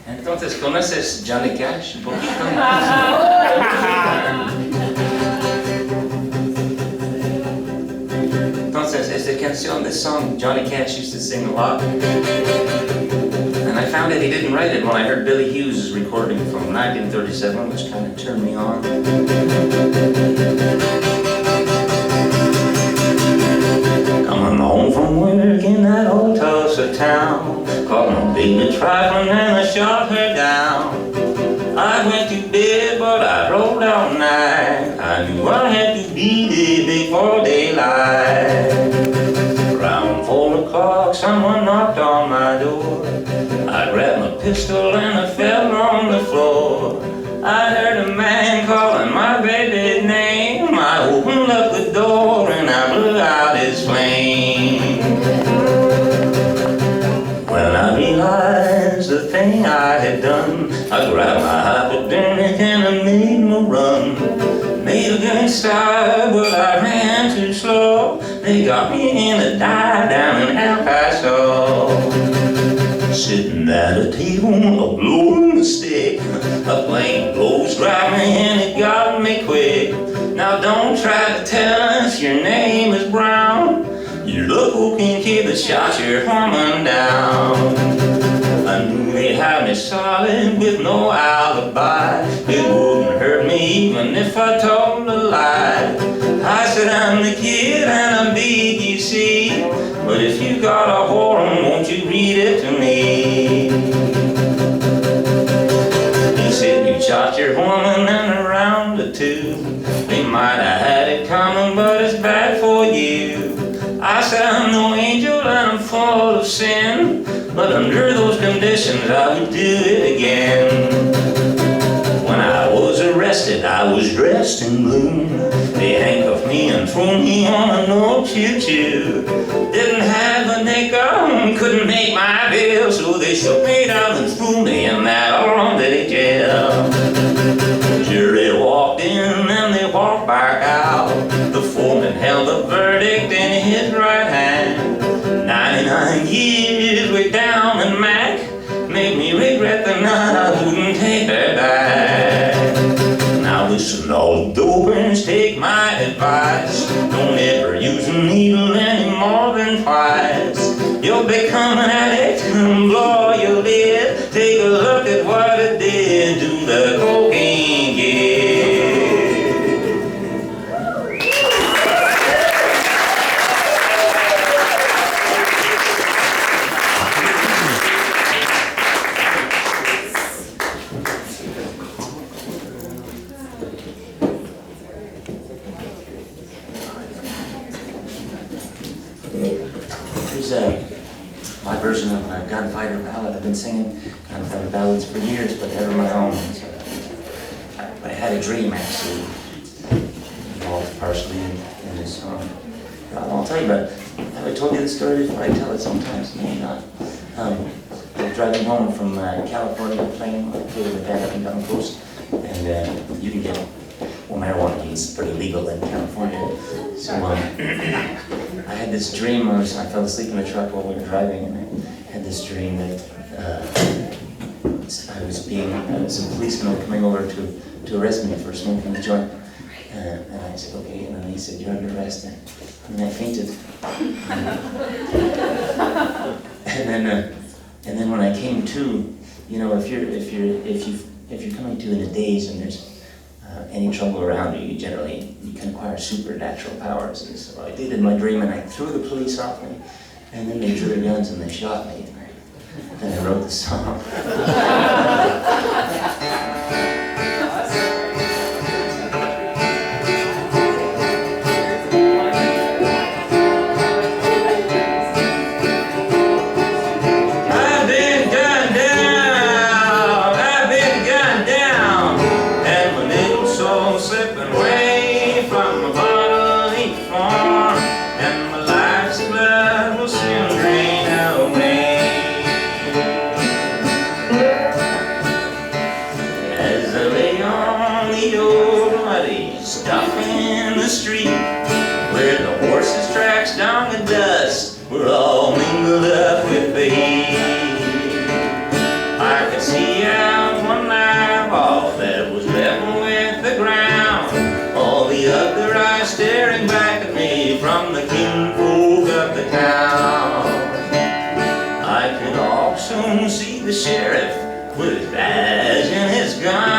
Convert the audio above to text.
Entonces, ¿conoces Johnny Cash un poquito? Entonces, esta canción, this song, Johnny Cash used to sing a lot. And I found that he didn't write it when I heard Billy Hughes' recording from 1937, which kind of turned me on. Coming home from work in that old Tulsa town, caught my baby trifling and I shot her down. I went to bed but I rolled all night. I knew I had to be there before daylight. Around 4 o'clock someone knocked on my door. I grabbed my pistol and I fell on the floor. I heard a man calling my baby's name. I opened up the door and I blew out his flame. When I realized the thing I had done, I grabbed my hypodermic and I made my run. Made a good start, but I ran too slow. They got me in a dive down in El Paso. Sitting at a table, a blowing the stick. A plane blows dry me and it got me quick. Now don't try to tell us your name is Brown. You're the cocaine kid that shot your woman down. I knew they had me solid with no alibi. It wouldn't hurt me even if I told a lie. I said I'm the kid and I'm big, you see. But if you got a whorum, won't you read it to me? He said you shot your woman and around the two. They might have had it coming, but it's bad for you. I said I'm no angel and I'm full of sin, but under those conditions I would do it again. When I was arrested I was dressed in blue. They handcuffed me and threw me on an old choo-choo. Didn't have a nickel, couldn't make my bill, so they shook me down and threw me in that old day jail. The jury walked in and they walked back out. The foreman held the verdict in his right hand. 99 years way down in Mac made me regret the night I wouldn't take her back. Now listen, all dopers, take my advice. Don't ever use a needle any more than twice. You'll become an addict and blow your lid. Take a look at what it did to the cocaine kid. Here's my version of a gunfighter ballad. I've been singing gunfighter ballads for years, but never my own. So I had a dream, actually, involved partially in this song. I'll tell you about it. Have I told you this story before? I tell it sometimes, maybe not. I was driving home from California, playing with a band up and down the coast, and you can get, well, marijuana is pretty legal in California. So I had this dream. I fell asleep in the truck while we were driving, and I had this dream that some policemen were coming over to arrest me for smoking a joint. And I said, okay, and then he said, you're under arrest. And then I fainted. And then And then when I came to, you know, if you're coming to in a daze and there's any trouble around you, you can acquire supernatural powers. And so I did in my dream, and I threw the police off me, and then they drew their guns and they shot me. And then I wrote the song. Stuck in the street where the horses' tracks down the dust were all mingled up with the heat. I could see out one eyeball that was level with the ground, all the other eyes staring back at me from the kinfolk of the town. I could also see the sheriff with his badge and his gun,